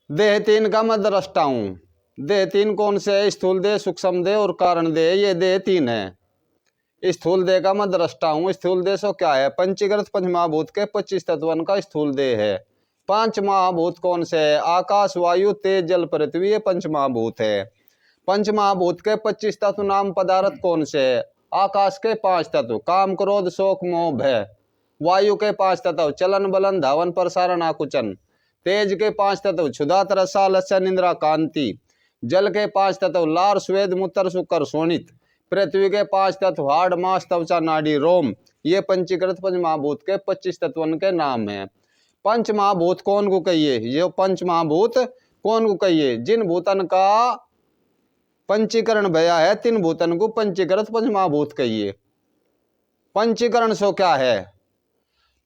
देह तीन का मैं दृष्टा हूं। देह तीन कौन से है? स्थूल देह, सूक्ष्म देह और कारण देह, ये देह तीन है। स्थूल देह का मैं दृष्टा हूं। स्थूल देह सो क्या है? पंचीकृत पंचमहाभूत के 25 तत्वन का स्थूल देह है। पांच महाभूत कौन से है? आकाश, वायु, तेज, जल, पृथ्वी, ये पंचमहाभूत है। पंचमहाभूत के 25 तत्व नाम पदार्थ कौन से है? आकाश के 5 तत्व काम, क्रोध, शोक, मोह, भय। वायु के 5 तत्व चलन, बलन, धावन, प्रसारण, आकुचन। तेज के 5 तत्व क्षुधा, तरसा, लस्य, निद्रा, कांति। जल के 5 तत्व लार, स्वेद, मूत्र, शुक्र, शोणित। पृथ्वी के 5 तत्व हाड़, मांस, त्वचा, नाड़ी, रोम। ये पंचीकृत पंचमहाभूत के 25 तत्वन के नाम है। पंच महाभूत कौन को कहिए? ये पंच महाभूत कौन को कहिए? जिन भूतन का पंचीकरण भया है, तीन भूतन को पंचीकृत पंचमहाभूत कहिए। पंचीकरण सो क्या है?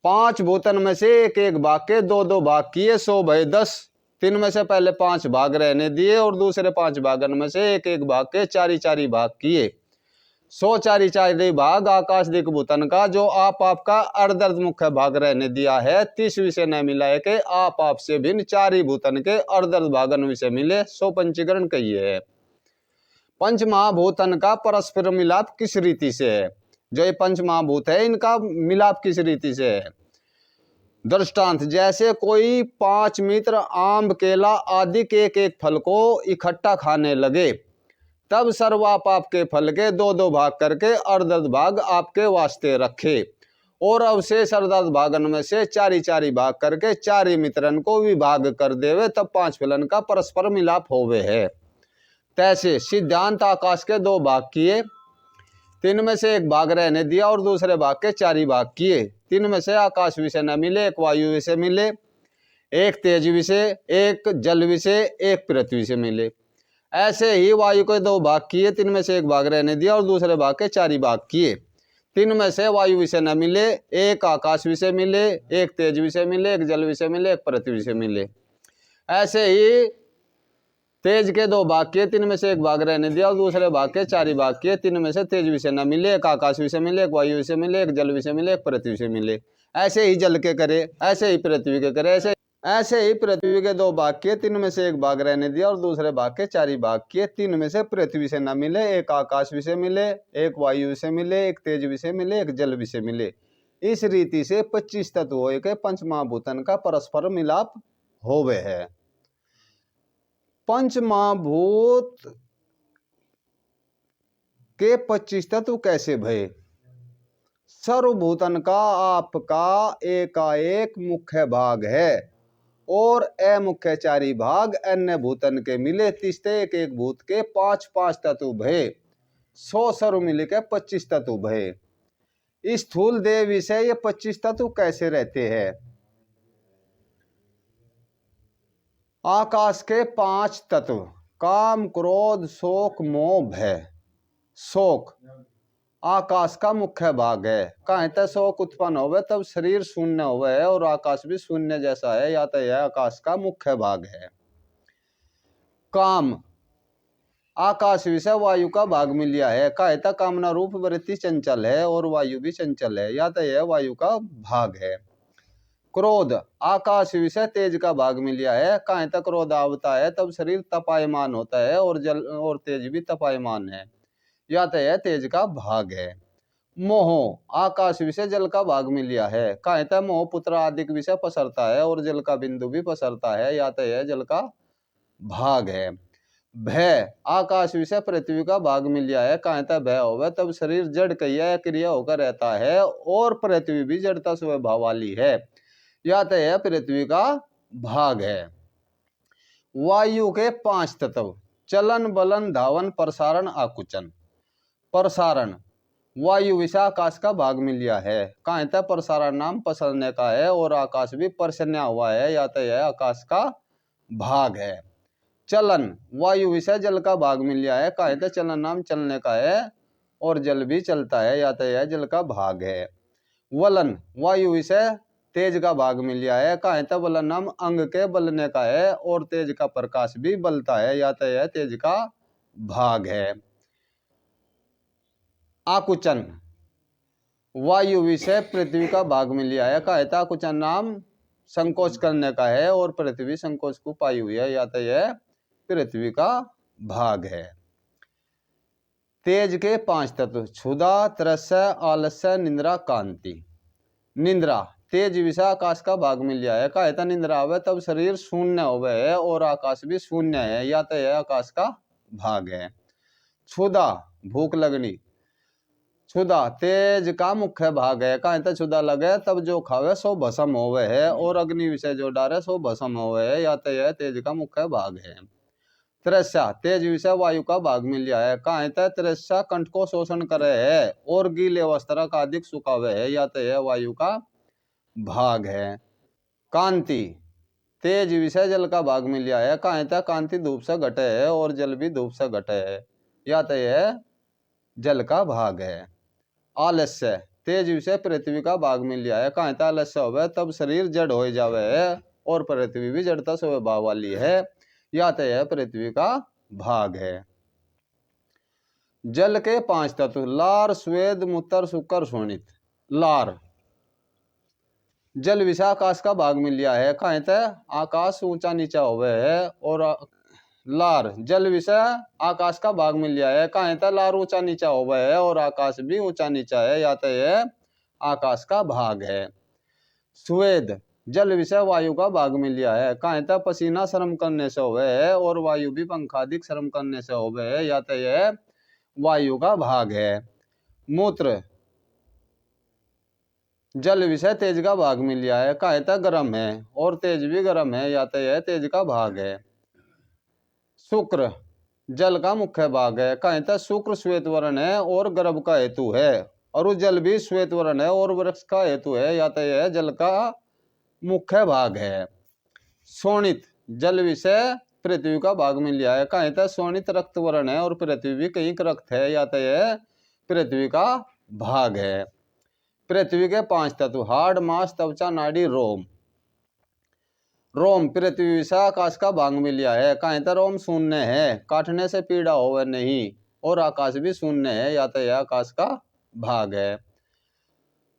5 भूतन में से एक एक भाग के 2-2 भाग किए, 100 भय 10। तीन में से पहले 5 भाग रहने दिए और दूसरे 5 भागन में से एक एक भाग के 4-4 भाग किए। 100 4-4 भाग आकाश दिक भूतन का जो आप आपका अर्धर्ध मुख्य भाग रहने दिया है। 30 विषय न मिलाए के आप से भिन्न 4 भूतन के अर्धर्ध भागन विषय मिले, 100 पंचीकरण कहिए है। पंच महाभूतन का परस्पर मिलाप किस रीति से है? जो ये पंच महाभूत है इनका मिलाप किस रीति से है? दृष्टांत, जैसे कोई 5 मित्र आम, केला आदि के एक फल को इकट्ठा खाने लगे, तब सर्व आप आपके फल के 2-2 भाग करके अर्ध भाग आपके वास्ते रखे और अवशेष अर्ध भागन में से 4-4 भाग करके 4 मित्रन को विभाग कर देवे, तब 5 फलन का परस्पर मिलाप होवे है। तैसे सिद्धांत आकाश के 2 भाग किए, 3 में से एक भाग रहने दिया और दूसरे भाग के 4 भाग किए। 3 में से आकाश विषय न मिले, एक वायु विषय मिले, एक तेज विषय, एक जल विषय, एक पृथ्वी से मिले। ऐसे ही वायु के 2 भाग किए, 3 में से एक भाग रहने दिया और दूसरे भाग के 4 भाग किए। 3 में से वायु विषय न मिले, एक आकाश विषय मिले, एक तेज विषय मिले, एक जल विषय मिले, एक पृथ्वी विषय मिले। ऐसे ही तेज के 2 भाग किए, 3 में से एक भाग रहने दिया और दूसरे भाग के 4 भाग किए। 3 में से तेज विषय न मिले, एक आकाश विषय मिले, एक वायु विषय मिले, एक जल विषय मिले, एक पृथ्वी विषय मिले। ऐसे ही जल के करे, ऐसे ही पृथ्वी के करे, ऐसे ही पृथ्वी के 2 भाग किए, 3 में से एक भाग रहने दिया और दूसरे भाग के 4 भाग किए। 3 में से पृथ्वी से न मिले, एक आकाश विषय मिले, एक वायु विषय मिले, एक तेज विषय मिले, एक जल विषय मिले। इस रीति से 25 तत्व होए के पंचमहाभूतन का परस्पर मिलाप होवे है। पंच महाभूत के 25 तत्व कैसे भये? सर्वभूतन का आपका एकाएक मुख्य भाग है और अमुख्य 4 भाग अन्य भूतन के मिले, तीसरे एक एक भूत के 5-5 तत्व भये, 100 सर्व मिले के 25 तत्व भये। स्थूल देह विषय ये 25 तत्व कैसे रहते हैं? आकाश के 5 तत्व काम, क्रोध, शोक, मोह, भय। शोक आकाश का मुख्य भाग है। कहीं तक शोक उत्पन्न होवे तब शरीर शून्य होवे है और आकाश भी शून्य जैसा है, या तो यह आकाश का मुख्य भाग है। काम आकाश विषय वायु का भाग मिल लिया है। कहीं तक कामना रूप वृत्ति चंचल है और वायु भी चंचल है, या तो यह वायु का भाग है। क्रोध आकाश विषय तेज का भाग मिल लिया है। कहीं तक क्रोध आवता है तब शरीर तपायमान होता है और जल और तेज भी तपायमान है, या तो यह तेज का भाग है। मोह आकाश विषय जल का भाग मिल लिया है। कहीं तक मोह पुत्र आदि विषय पसरता है और जल का बिंदु भी पसरता है, या तो यह जल का भाग है। भय आकाश विषय पृथ्वी का भाग मिल लिया है। कहीं तक भय होवे तब शरीर जड़ क्रिया होकर रहता है और पृथ्वी भी जड़ता स्वभाव वाली है, या तो यह पृथ्वी का भाग है। वायु के 5 तत्व चलन, बलन, धावन, प्रसारण, आकुचन। प्रसारण वायु विषय आकाश का भाग मिल लिया है। कहीं तक प्रसारण नाम पसरने का है और आकाश भी परसन्या हुआ है, या तो यह आकाश का भाग है। चलन वायु विषय जल का भाग मिल लिया है। कहीं तक चलन नाम चलने का है और जल भी चलता है, या तो यह जल का भाग है। वलन वायु विषय तेज का भाग मिल लिया है। कहीं तक वलन नाम अंग के बलने का है और तेज का प्रकाश भी बलता है, या तो यह तेज का भाग है। आकुचन वायु विषय पृथ्वी का भाग मिल लिया है। कहीं तक आकुचन नाम संकोच करने का है और पृथ्वी संकोच को पाई हुई है, या तो यह पृथ्वी का भाग है। तेज के 5 तत्व क्षुधा, तृष्णा, आलस्य, निद्रा, कांति। निद्रा तेज विषय आकाश का भाग मिल जाए, कहता निद्रा आवे तब शरीर शून्य होवे है और आकाश भी शून्य है, या तो यह आकाश का भाग है। क्षुधा भूख लगनी, क्षुधा तेज का मुख्य भाग है, कहता क्षुधा लगे तब जो खावे सो भस्म होवे है और अग्नि विषय जो डारे सो भस्म होवे है, या तो यह तेज का मुख्य भाग है। तृष्णा तेज विषय वायु का भाग मिल जाए, कहता तृष्णा कंठ को शोषण करे है और गीले वस्त्र का अधिक सुखावे है, या तो यह वायु का भाग है। कांति तेज विषय जल का भाग मिल जाए, कहता कांति धूप से घटे है और जल भी धूप से घटे है, या तो यह जल का भाग है। आलस्य तेज विषय पृथ्वी का भाग मिल जाए, कहता आलस्य होवे तब शरीर जड़ हो जावे है और पृथ्वी भी जड़ता स्वभाव वाली है, या तो यह पृथ्वी का भाग है। जल के 5 तत्व लार, स्वेद, मूत्र, शुक्र, शोणित। लार जल विषय आकाश का भाग मिल गया है, कहते आकाश ऊंचा नीचा होवे है और लार जल विषय आकाश का भाग मिल गया है, कहते लार ऊंचा नीचा होवे है और आकाश भी ऊंचा नीचा है, या तो यह आकाश का भाग है। स्वेद जल विषय वायु का भाग मिल गया है, कहता पसीना श्रम करने से होवे है और वायु भी पंखादिक श्रम करने से होवे है, या तो यह वायु का भाग है। मूत्र जल विषय तेज का भाग मिल गया है, कहता गर्म है और तेज भी गर्म है, या तो यह तेज का भाग है। शुक्र जल का मुख्य भाग है, कहता शुक्र श्वेत वर्ण है और गर्भ का हेतु है, और जल भी श्वेत वर्ण है और वृक्ष का हेतु है, या तो यह जल का मुख्य भाग है। शोणित जल विषय पृथ्वी का भाग मिल गया है, कहता शोणित रक्त वर्ण है और पृथ्वी भी कहीं रक्त है, या तो यह पृथ्वी का भाग है। पृथ्वी के 5 तत्व हाड़, मांस, त्वचा, नाड़ी, रोम। रोम पृथ्वी विषय आकाश का भाग मिल गया है, कहता रोम शून्य है, काटने से पीड़ा होवे नहीं और आकाश भी शून्य है, या तो यह आकाश का भाग है।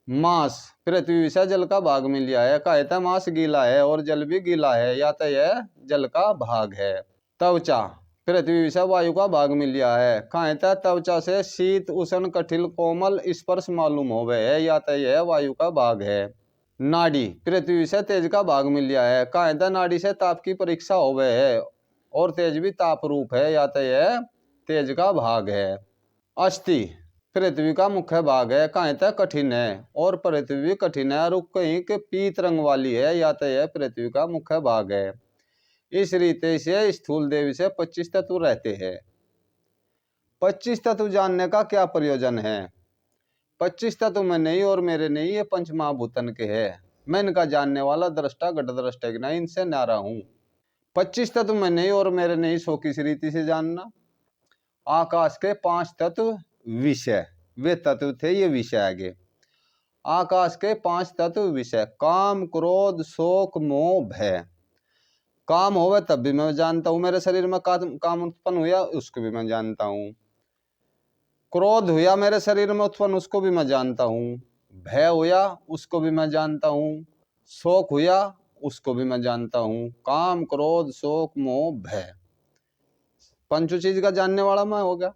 मांस पृथ्वी विषय जल का भाग मिल गया है, कहता मांस गीला है और जल भी गीला है, या तो यह जल का भाग है। त्वचा पृथ्वी विषय वायु का भाग मिल गया है, कहता त्वचा से शीत, उष्ण, कठिन, कोमल स्पर्श मालूम होवे है, या तो यह वायु का भाग है। नाड़ी पृथ्वी विषय तेज का भाग मिल गया है, कहता नाड़ी से ताप की परीक्षा होवे है और तेज भी ताप रूप है, या तो यह तेज का भाग है। अस्थि पृथ्वी का मुख्य भाग है, कहता कठिन है और पृथ्वी भी कठिन है, रुक कहीं के पीत रंग वाली है, या तो यह पृथ्वी का मुख्य भाग है। इस रीति से स्थूल देवी से 25 तत्व रहते हैं। 25 तत्व जानने का क्या प्रयोजन है? 25 तत्व में नहीं और मेरे नहीं, ये पंच महाभूतन के है, मैं इनका जानने वाला दृष्टा घट दृष्टा नहीं, इनसे न्यारा हूं। 25 तत्व में नहीं और मेरे नहीं, सो किस रीति से जानना? आकाश के 5 तत्व विषय, वे तत्व थे, ये विषय आगे। आकाश के 5 तत्व विषय काम, क्रोध, शोक, मोह, भय। काम होवे तब भी मैं जानता हूं, मेरे शरीर में काम उत्पन्न हुआ उसको भी मैं जानता हूं। क्रोध हुआ मेरे शरीर में उत्पन्न उसको भी मैं जानता हूं। भय हुआ उसको भी मैं जानता हूं। शोक हुआ उसको भी मैं जानता हूं। काम, क्रोध, शोक, मोह, भय, पंचों चीज का जानने वाला मैं हो गया।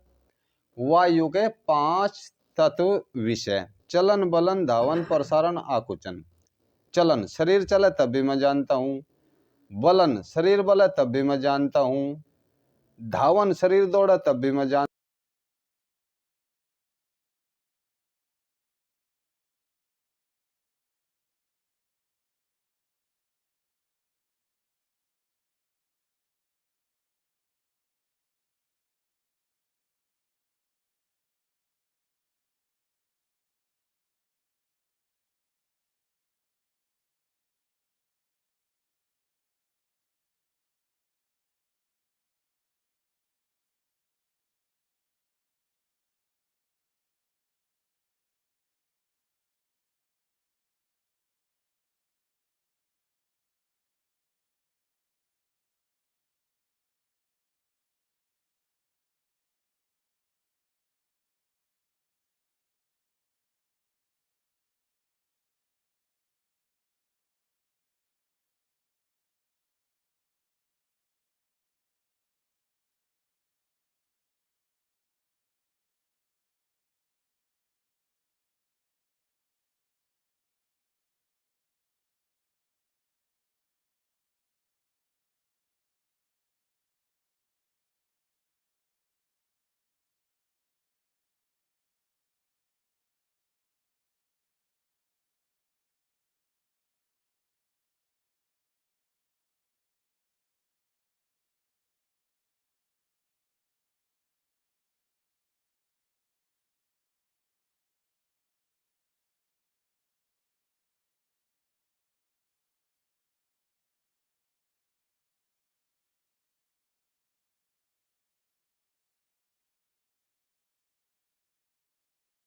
वायु के 5 तत्व विषय चलन, बलन, धावन, प्रसारण, आकुचन। चलन शरीर चले तब भी मैं जानता हूं। बलन शरीर बले तब भी मैं जानता हूं। धावन शरीर दौड़े तब भी मैं जानता